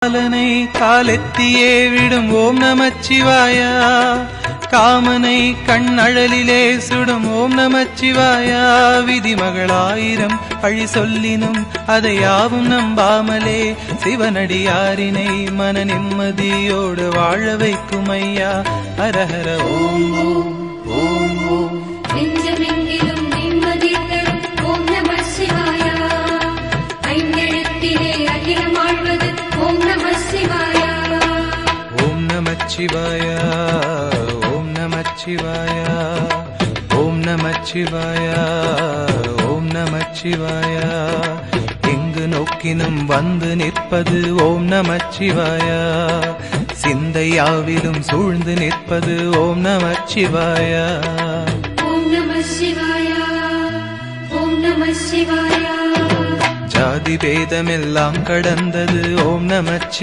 காலனை காலெத்தியே விடும் ஓம் நமச்சிவாயா, காமனை கண்ணழலிலே சுடும் ஓம் நமச்சிவாயா. விதிமகளாயிரம் பழி சொல்லினும் அதையாவும் நம்பாமலே சிவனடியாரினை மன நிம்மதியோடு வாழ வைக்கும் ஐயா. ஹரஹர ஓம் ஓம் ஓம் ஓம். நெஞ்சமெங்கிலும் நிம்மதி தரும் ஓம் நம சிவாயா, ஐந்தெழுத்திலே அகிலம் ஆழ்வது ஓம் நம சிவாயா. ஓம் நமச்சிவாயா, ஓம் நமச்சிவாயா, ஓம் நமச்சிவாயா, ஓம் நமச்சிவாயா. எங்கு நோக்கினும் வந்து நிற்பது ஓம் நமச்சிவாயா, சிந்தையாவிலும் சூழ்ந்து நிற்பது ஓம் நமச்சிவாயா. ஓம் நம சிவாயா, ஓம் நம சிவாயா. ஜாதி பேதமெல்லாம் கடந்தது ஓம் நமச்சிவாயா.